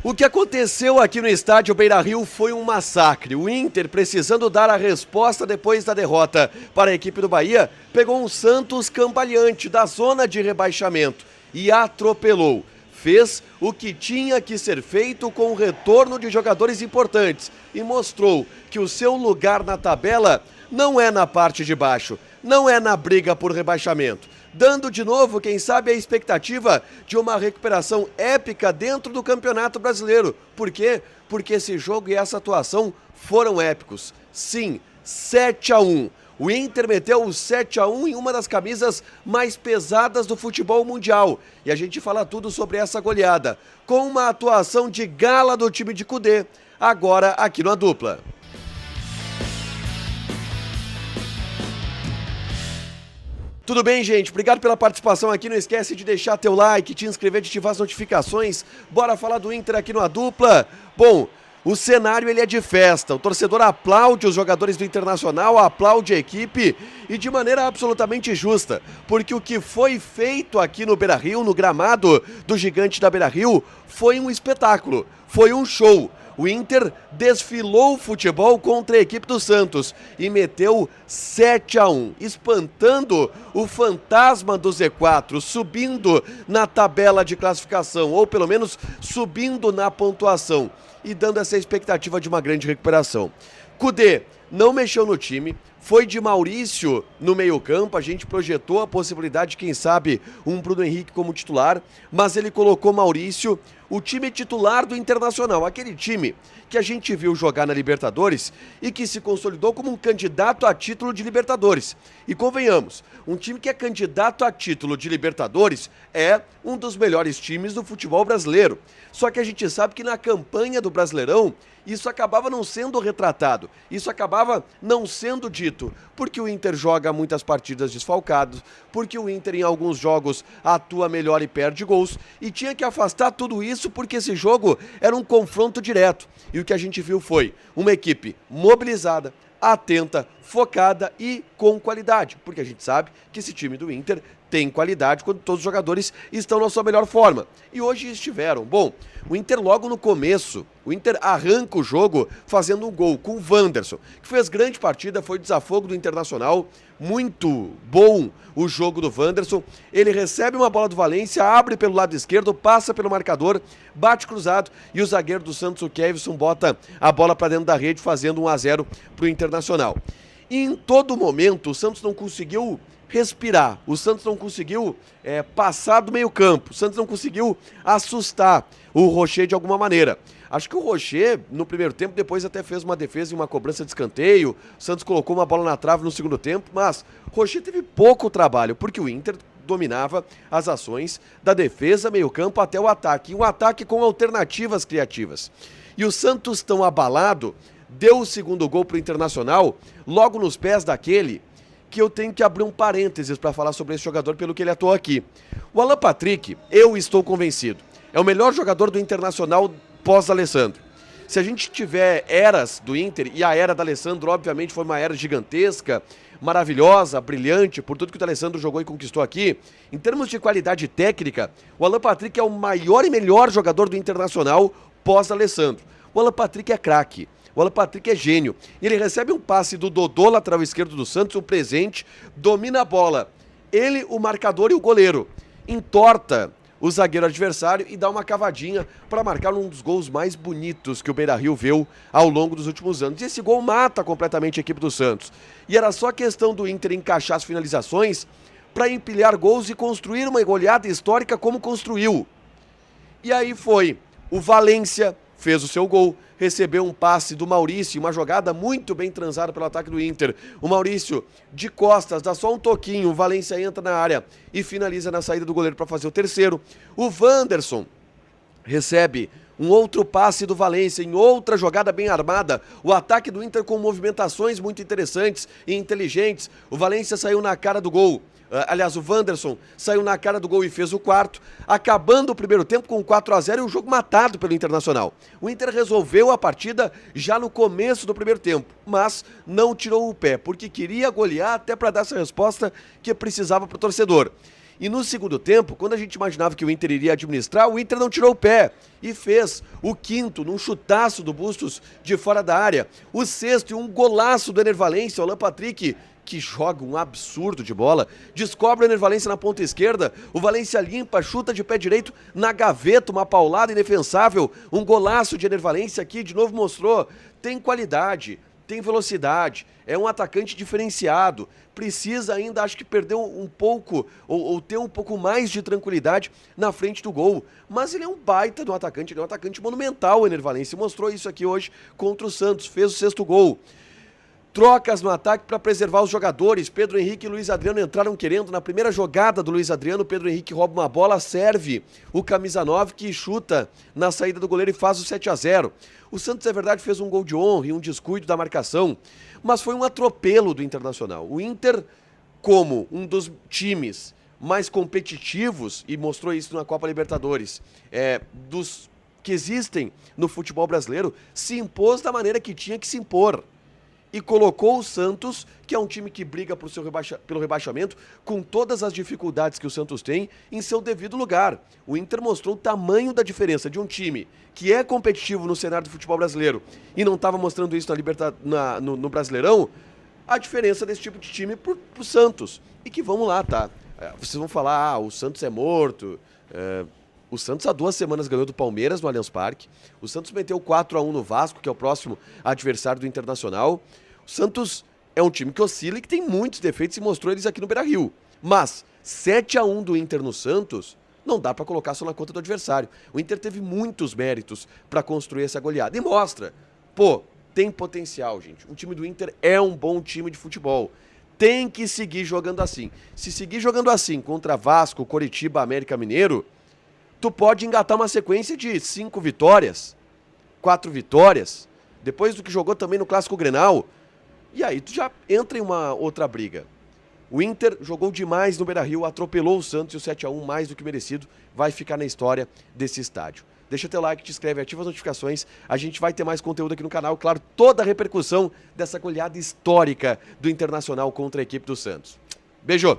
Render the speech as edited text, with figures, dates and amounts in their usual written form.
O que aconteceu aqui no estádio Beira-Rio foi um massacre. O Inter, precisando dar a resposta depois da derrota para a equipe do Bahia, pegou um Santos cambaleante da zona de rebaixamento e atropelou. Fez o que tinha que ser feito com o retorno de jogadores importantes e mostrou que o seu lugar na tabela não é na parte de baixo, não é na briga por rebaixamento. Dando de novo, quem sabe, a expectativa de uma recuperação épica dentro do Campeonato Brasileiro. Por quê? Porque esse jogo e essa atuação foram épicos. Sim, 7-1. O Inter meteu o 7-1 em uma das camisas mais pesadas do futebol mundial. E a gente fala tudo sobre essa goleada, com uma atuação de gala do time de Kudê, agora aqui no A Dupla. Tudo bem, gente? Obrigado pela participação aqui. Não esquece de deixar teu like, te inscrever, de ativar as notificações. Bora falar do Inter aqui no A Dupla. Bom, o cenário ele é de festa. O torcedor aplaude os jogadores do Internacional, aplaude a equipe e de maneira absolutamente justa. Porque o que foi feito aqui no Beira-Rio, no gramado do Gigante da Beira-Rio, foi um espetáculo, foi um show. O Inter desfilou o futebol contra a equipe do Santos e meteu 7-1, espantando o fantasma do Z4, subindo na tabela de classificação, ou pelo menos subindo na pontuação e dando essa expectativa de uma grande recuperação. Kudê não mexeu no time, foi de Maurício no meio-campo, a gente projetou a possibilidade de, quem sabe, um Bruno Henrique como titular, mas ele colocou Maurício, o time titular do Internacional, aquele time que a gente viu jogar na Libertadores e que se consolidou como um candidato a título de Libertadores. E convenhamos, um time que é candidato a título de Libertadores é um dos melhores times do futebol brasileiro. Só que a gente sabe que na campanha do Brasileirão, isso acabava não sendo retratado, isso acabava não sendo dito, porque o Inter joga muitas partidas desfalcado, porque o Inter em alguns jogos atua melhor e perde gols, e tinha que afastar tudo isso porque esse jogo era um confronto direto. E o que a gente viu foi uma equipe mobilizada, atenta, focada e com qualidade, porque a gente sabe que esse time do Inter tem qualidade quando todos os jogadores estão na sua melhor forma. E hoje estiveram. Bom, o Inter logo no começo, o Inter arranca o jogo fazendo um gol com o Wanderson, que fez grande partida, foi desafogo do Internacional, muito bom o jogo do Wanderson. Ele recebe uma bola do Valência, abre pelo lado esquerdo, passa pelo marcador, bate cruzado e o zagueiro do Santos, o Kevson, bota a bola para dentro da rede, fazendo 1-0 para o Internacional. E em todo momento o Santos não conseguiu respirar, o Santos não conseguiu passar do meio campo, o Santos não conseguiu assustar o Rocher de alguma maneira. Acho que o Rocher, no primeiro tempo, depois até fez uma defesa e uma cobrança de escanteio, o Santos colocou uma bola na trave no segundo tempo, mas o Rocher teve pouco trabalho, porque o Inter dominava as ações da defesa, meio campo até o ataque, e um ataque com alternativas criativas. E o Santos, tão abalado, deu o segundo gol para o Internacional, logo nos pés daquele que eu tenho que abrir um parênteses para falar sobre esse jogador pelo que ele atuou aqui. O Alan Patrick, eu estou convencido, é o melhor jogador do Internacional pós-Alessandro. Se a gente tiver eras do Inter, e a era da Alessandro obviamente foi uma era gigantesca, maravilhosa, brilhante, por tudo que o Alessandro jogou e conquistou aqui, em termos de qualidade técnica, o Alan Patrick é o maior e melhor jogador do Internacional pós-Alessandro. O Alan Patrick é craque. O Alan Patrick é gênio. Ele recebe um passe do Dodô, lateral esquerdo do Santos, o presente, domina a bola. Ele, o marcador e o goleiro. Entorta o zagueiro adversário e dá uma cavadinha para marcar um dos gols mais bonitos que o Beira-Rio viu ao longo dos últimos anos. E esse gol mata completamente a equipe do Santos. E era só questão do Inter encaixar as finalizações para empilhar gols e construir uma goleada histórica como construiu. E aí foi. O Valência fez o seu gol, recebeu um passe do Maurício, uma jogada muito bem transada pelo ataque do Inter. O Maurício, de costas, dá só um toquinho, o Valência entra na área e finaliza na saída do goleiro para fazer o terceiro. O Wanderson recebe um outro passe do Valência em outra jogada bem armada. O ataque do Inter com movimentações muito interessantes e inteligentes. O Valência saiu na cara do gol. Aliás, o Wanderson saiu na cara do gol e fez o quarto, acabando o primeiro tempo com 4-0 e o jogo matado pelo Internacional. O Inter resolveu a partida já no começo do primeiro tempo, mas não tirou o pé, porque queria golear até para dar essa resposta que precisava para o torcedor. E no segundo tempo, quando a gente imaginava que o Inter iria administrar, o Inter não tirou o pé e fez o quinto num chutaço do Bustos de fora da área. O sexto e um golaço do Ener Valencia, o Alan Patrick, que joga um absurdo de bola, descobre o Ener Valencia na ponta esquerda, o Valencia limpa, chuta de pé direito na gaveta, uma paulada indefensável, um golaço de Ener Valencia aqui, de novo mostrou, tem qualidade, tem velocidade, é um atacante diferenciado, precisa ainda, acho que perder um pouco, ou ter um pouco mais de tranquilidade na frente do gol, mas ele é um baita do atacante, ele é um atacante monumental, o Ener Valencia, mostrou isso aqui hoje contra o Santos, fez o sexto gol. Trocas no ataque para preservar os jogadores. Pedro Henrique e Luiz Adriano entraram querendo. Na primeira jogada do Luiz Adriano, Pedro Henrique rouba uma bola, serve o camisa 9 que chuta na saída do goleiro e faz o 7-0. O Santos, é verdade, fez um gol de honra e um descuido da marcação, mas foi um atropelo do Internacional. O Inter, como um dos times mais competitivos, e mostrou isso na Copa Libertadores, dos que existem no futebol brasileiro, se impôs da maneira que tinha que se impor. E colocou o Santos, que é um time que briga pelo rebaixamento, com todas as dificuldades que o Santos tem, em seu devido lugar. O Inter mostrou o tamanho da diferença de um time que é competitivo no cenário do futebol brasileiro e não estava mostrando isso no Brasileirão, a diferença desse tipo de time pro Santos. E que vamos lá, tá? Vocês vão falar, o Santos é morto. O Santos há 2 semanas ganhou do Palmeiras no Allianz Parque. O Santos meteu 4-1 no Vasco, que é o próximo adversário do Internacional. O Santos é um time que oscila e que tem muitos defeitos e mostrou eles aqui no Beira-Rio. Mas 7-1 do Inter no Santos não dá para colocar só na conta do adversário. O Inter teve muitos méritos para construir essa goleada. E mostra, tem potencial, gente. O time do Inter é um bom time de futebol. Tem que seguir jogando assim. Se seguir jogando assim contra Vasco, Coritiba, América Mineiro, tu pode engatar uma sequência de 5 vitórias, 4 vitórias, depois do que jogou também no Clássico Grenal, e aí tu já entra em uma outra briga. O Inter jogou demais no Beira-Rio, atropelou o Santos e o 7-1 mais do que merecido, vai ficar na história desse estádio. Deixa teu like, te inscreve, ativa as notificações, a gente vai ter mais conteúdo aqui no canal, claro, toda a repercussão dessa goleada histórica do Internacional contra a equipe do Santos. Beijo!